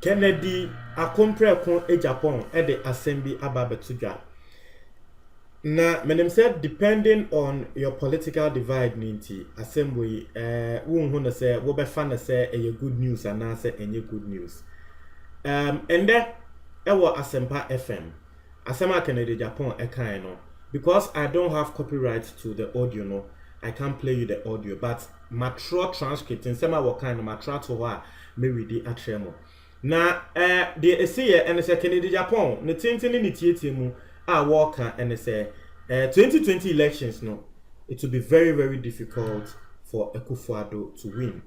Kennedy akompre kon e Japan e de assembly ababetudwa. Na menem said depending on your political divide ninti assembly won na say wo be fa na say e good news and say enye good news. And then ewo Asempa FM. Asema Kennedy Japan e kan no because I don't have copyright to the audio no. I can't play you the audio but matro transcript in sema wo kan no matro to ho a me read it atremo. Na the essay and say Kennedy Japan ne tintini ni tietie mu a walker and say 2020 elections no it will be very very difficult for Akufo-Addo to win.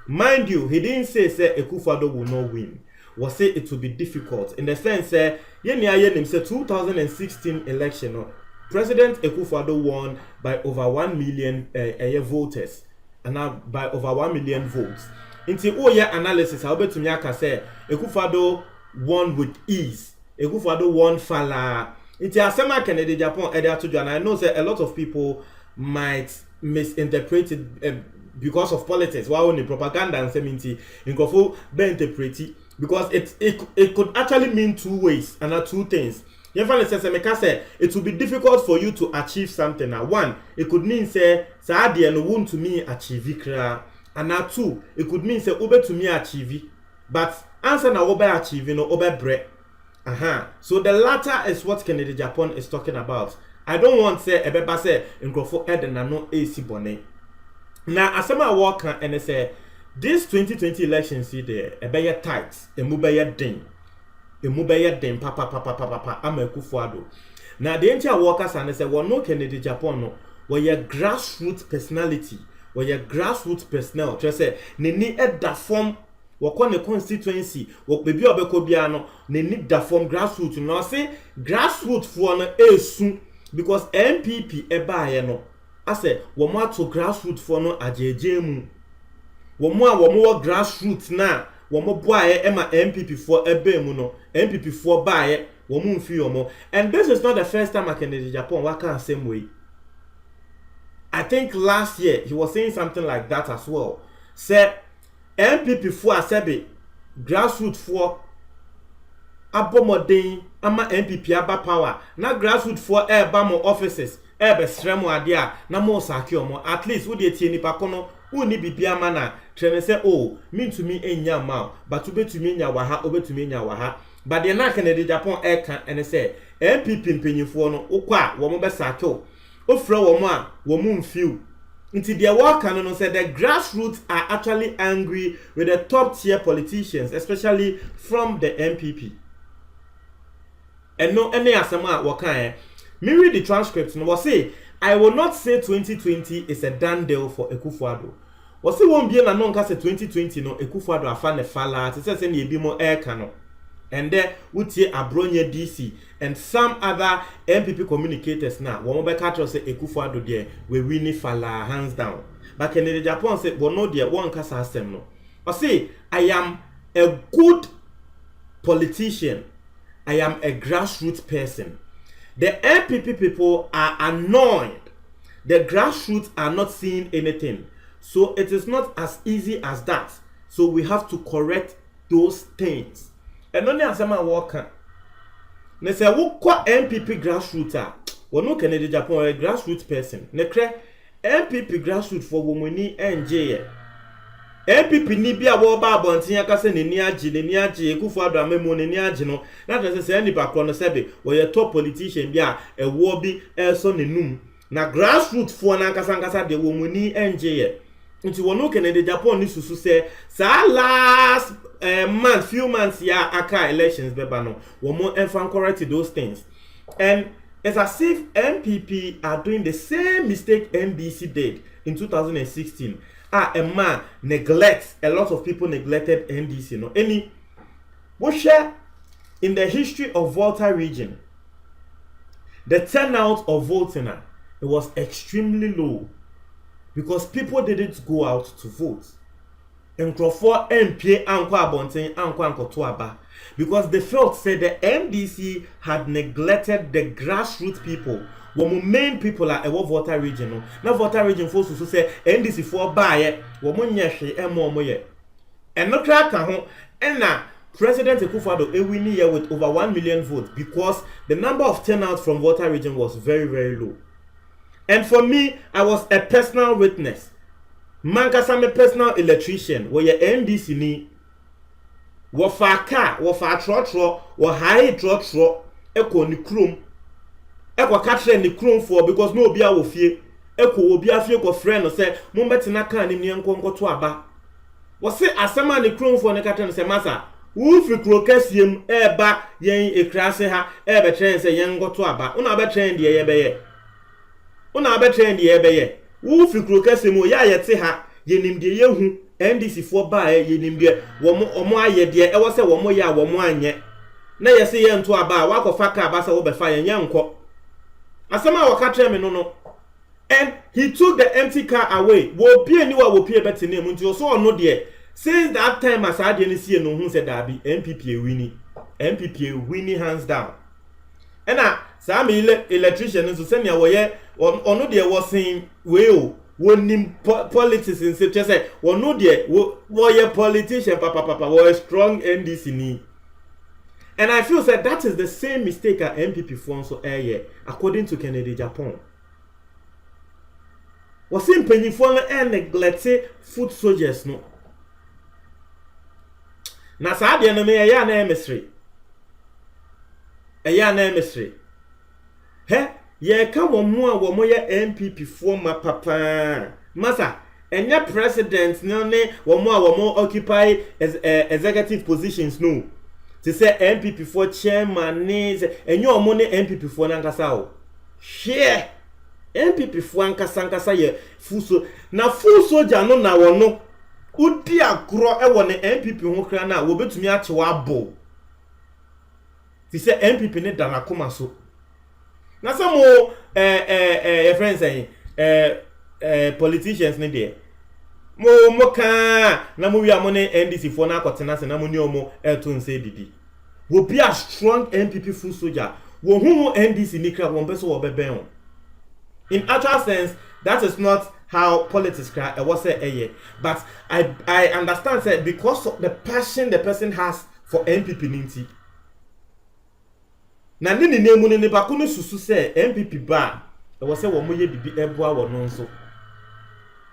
Mind you, he didn't say Akufo-Addo will not win. Was say it will be difficult in the sense say 2016 election no President Akufo-Addo won by over 1 million voters and now by over 1 million votes. Into all your analysis, I'll bet to me say Akufo-Addo won with ease. Akufo-Addo won fala. Into Asema Kennedy Japan and I know that a lot of people might misinterpret it because of politics. Why only propaganda and seminti in Kofo be interpret because it could actually mean two ways and two things. It will be difficult for you to achieve something. Now, one, it could mean say Saadi and won to me achieve it. And now two, it could mean say obe to me achieve. But answer na obe achieve no obe bre. So the latter is what Kennedy Japan is talking about. I don't want say ebeba say nkrofo eden na no AC bone. Now asema walk and say this 2020 election see there ebeye tight, emu beye den. Emu beye den papa ama Akufo-Addo. Now the entire workers and say well no Kennedy Japan no, where your grassroots personality. Where your grassroots personnel, just say, ne need that form, wakon the constituency, wak baby obeko biano, ne need that form grassroots. No, say grassroots for no soon because MPP eba no. I say, wama to grassroots for no ajejemu. Wama grassroots na, wama boy ema MPP for ebe mu no, MPP for baye, wamu mfi yomo. And this is not the first time I can in Japan waka same way. I think last year he was saying something like that as well. Say MPP for asebe grassroots for abomodin ama MPP aba power na grassroots for eba mo offices ebe sremo adia na mo saki omo at least wo de tie nipa kono wo ni bibia ma na trene say oh mean to me enya ma but obetumi nya wa ha obetumi nya wa ha but the na Kennedy Japan eka and say MPP mpanyifo no ukwa wo mo be saki o ofra womo a womo mfiu nti the worker no said the grassroots are actually angry with the top tier politicians especially from the MPP and no any asema wakan me read the transcript no was say I will not say 2020 is a done deal for Akufo-Addo was say won be na no nka say 2020 no Akufo-Addo afa ne fala te say na ebi mo eka no. And there, Utie Abronya DC and some other MPP communicators now. One more catch say Akufo-Addo there we winning fala hands down. But Kennedy Japan say, well, no, dear, one kasa system no. I say, I am a good politician. I am a grassroots person. The MPP people are annoyed. The grassroots are not seeing anything. So it is not as easy as that. So we have to correct those things. And only as I'm working. Ne say wo kwa MPP grassroots a wono Kennedy Japan a grassroots person. Ne kre MPP grassroots for womani NJ. MPP ni bia wo ba abonten akase ne ni age Akufo-Addo amemo ne ni age no. Na tell say any background no sebe we ye top politician bia e wo bi so ne num. Na grassroots for na akasa de womani NJ. Nti wono Kennedy Japan ni susu say sa last few months ya aka elections beba no womo enfan correct those things and it's as if MPP are doing the same mistake NDC did in 2016 a man neglects a lot of people neglected NDC no any we share in the history of Volta region the turnout of voting it was extremely low because people didn't go out to vote. Nkrofo MP anko abonten anko ankoto aba because they felt said the MDC had neglected the grassroots people wɔn main people a ɛwɔ Volta region no na Volta region fo so sɛ NDC fo baayɛ wɔn nyɛ hwe ɛmo wɔn yɛ ɛno kra ka ho ɛna President Akufo-Addo winning here with over 1 million votes because the number of turnout from Volta region was very, very low. And for me, I was a personal witness. Mankasa me personal electrician. Where your NDC ni, wafa car, wafa trotro, wa high trotro, eko ni krum, eko katre ni krum for because no obi a wo fie, eko obi a fie ko friend no say, mo betina kan ni nko nko to aba. Wose asema ni krum for ne katre no say masa. Wufi krokasiem eba yen ekrase ha ebe tren se yen goto aba una be tren de yebeye una be tren de yebeye wufi krokasiem o ya yete ha yenim de yehu NDC fo ba yenim de omo aye de e wo se wo mo ya wo mo anye na yese yen to aba wa ko faka aba se wo be fa yen nko asema wo ka tren me no and he took the empty car away wo pie ni wo pie beti na mu nti o so ono de. Since that time, as I didn't see no who said that be MPP winning hands down. And some electrician so send me away on no there was saying well one politics in such as say one no there were politician papa were a strong NDC ni. And I feel that is the same mistake at MPP for so according to Kennedy Japan. Was in penny for and neglected foot soldiers no. Na saa de no me ya na emesre he ye ka wo mu a wo mo ye MPP fo ma papa masa enya president no ne wo mu a wo mo occupy executive positions no to say MPP fo chairman ni enya wo mo ne MPP fo na nkasa o hwe MPP fo nkasa ye fuso na fuso ja no na wo no udi akro ewo ne MPP ho kra na wo betumi ache wa abo ti se MPP ne dana koma so na some friends say politicians ne there mo ka na mo wi amone NDC fo na akotena se na mo ni omo eto nse didi wo be a strong MPP full soldier wo hu NDC ni kra wo beso wo beben ho. In actual sense that is not how politics cry was say but I understand say because of the passion the person has for MPP ninti na ni nemu ne ba ko no susu say MPP ba was say wo moye bibi eboa wo no nso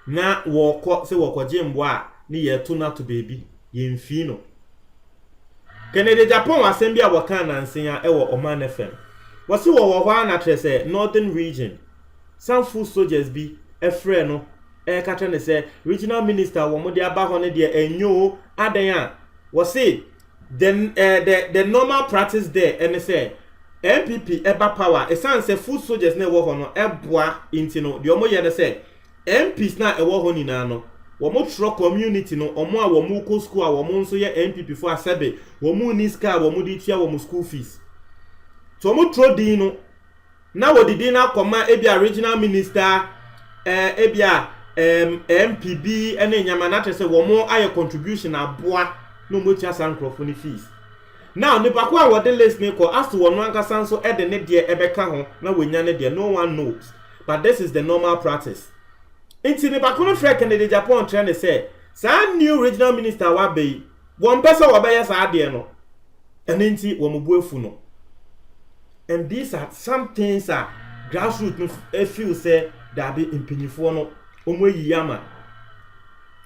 na wo ko say wo koje mbo a ni ye to na to baby ye mfi no Kennedy Japan assembly a wo kan na nsia e wo Oman FM was say wo ho na tre say northern region some full soldiers be a friend no katane say regional minister wo mo de aba ho ne de enyo adan a was say then the normal practice there and say MPP eba power esan say full soldiers na wo ho no eboa inti no de omo ye de say MPs na ewo ho ni na no wo mo tro community no omo a wo mo ko school a wo mo nso ye MPP for asebe wo mo ni ska wo mo di tia wo mo school fees so mo tro din no na wo didi na koma ebia regional minister ebia MPB ene nyama na tese wo mo aye contribution aboa no mo tia sankrofo fees now ne bako a wo de list ne ko as to wo no ankasa nso e de ne de ebeka ho na wonya ne de no one knows but this is the normal practice inti ne bako no frɛ Kennedy Japan trend say sa new regional minister wa be won pese wo be ya sa de no ene nti wo mo buefu no. And these are some things that grassroots no feel say that be impinifo no omo yiyama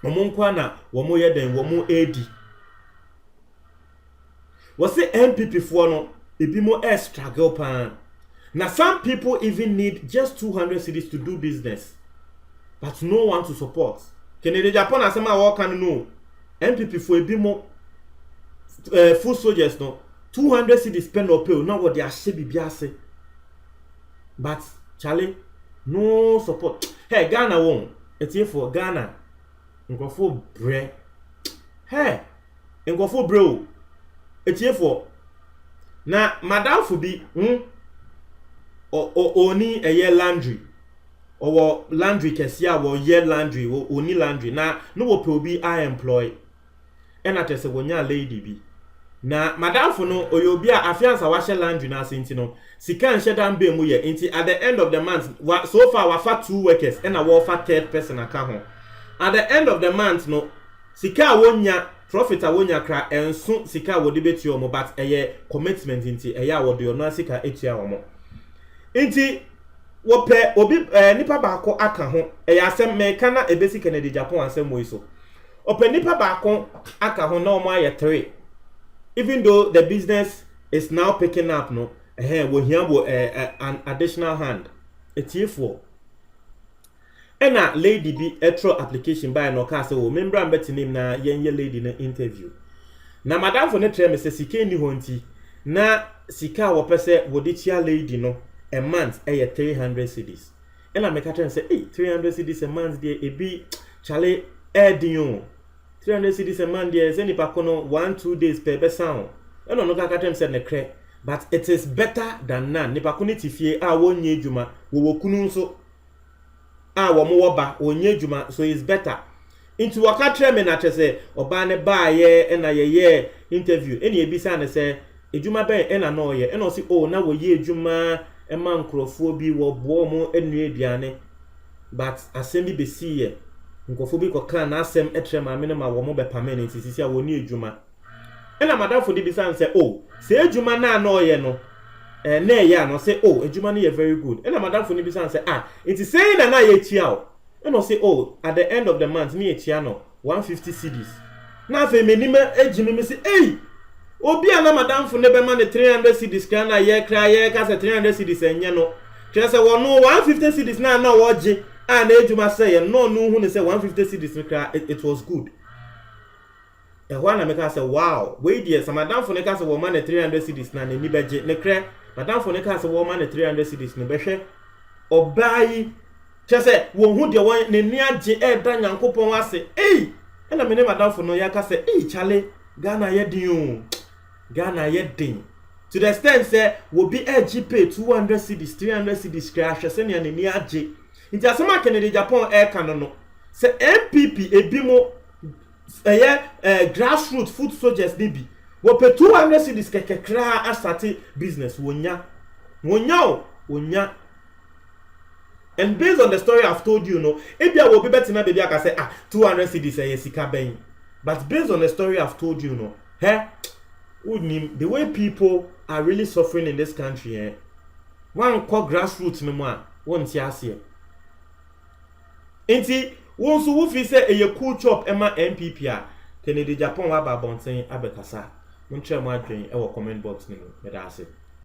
omo nkwa na wo mo ye den wo mo edi wo say MPP fo no ebi mo struggle pan na some people even need just 200 cedis to do business but no one to support. Kennedy Japan asema wo kan no MPP fo ebi mo full soldiers no 200 cedis spend or pay now what they are biase but Charlie no support. Hey Ghana won it's for Ghana ngofo bre hey ngofo bro it's for na madam for bi oni eye laundry or laundry kesia wo ye laundry oni laundry na no wo pe obi I employ and atese wonya lady bi na madam for no oyobi a afiansa wa hye land na asenti no sika nhye dan be mu ye nti at the end of the month so far wa fa 2 workers and a wa fa third person aka ho at the end of the month no sika wonya profit a wonya kra enso sika wo de beti omo but eye commitment nti eye a wo de no sika etua omo nti wo pe obi nipa baako aka ho eye asem me kana ebesi Kennedy Japan asem mo iso ope nipa baako aka ho na omo aye 3 even though the business is now picking up no wo hia bo an additional hand etifo ena lady bi etro application by no ka say o membra mbetinim na yenye lady na interview na madam for ne tre me say sika ni honti na sika wo pese wo de chia lady no a month 300 cedis ena me ka tell say 300 cedis a month dey ebi chale edin 300 cedis a month dey say ni pa kono 1-2 days per besan ena no ka tell say ne kre but it is better than none ni pa kono tifie a wonye adwuma wo kunu nso wo mo woba onye djuma so is better into waka tre me na chese oba ne ba ye na ye interview eni ebisa ne se edjuma ben ena no ye ena o si na wo ye edjuma e ma nkrofo bi wo bo mo enu eduane but asem bi besi ye nkrofo bi ko kan na asem etre ma me ma wo mo be permanent sisi a wo ni edjuma ena madam fo di bisa ne se se edjuma na no ye no na ya no say ejuma no ye very good and madam for ni bisa say it is saying na ye chia o and no say at the end of the month ni ye chia no 150 cedis na fe menima ejimi me say obi ana madam for ne be ma ne 300 cedis kan na ye kra ye ka say 300 cedis enye no kra say no 150 cedis na woje na ejuma say no hu ne say 150 cedis kra it was good na me ka say wow we dey some madam for ne ka say wo ma ne 300 cedis na ni beje ne kra madam for ne ka say wo ma ne 300 cedis no behwe obai chese wo hu de won ne ni age da nyankopon ase na me ne madam for no ya ka say chale Ghana ye din to the extent say wo bi pay 200 cedis 300 cedis crash se ne ni age nti asema Kennedy Japan kan no say MPP ebimo grassroots food soldiers nibi wo pe 200 cedis kekekra asate business wonya and based on the story I've told you no ebia wo be betina baby aka say 200 cedis sika ben but based on the story I've told you no the way people are really suffering in this country one call grassroots no mo won ti ase enti won so wo fi say cool chop ema MPP Kennedy Japan wa ba bonten abekasa. Mun try mo adwen e wo comment box ni me da ase.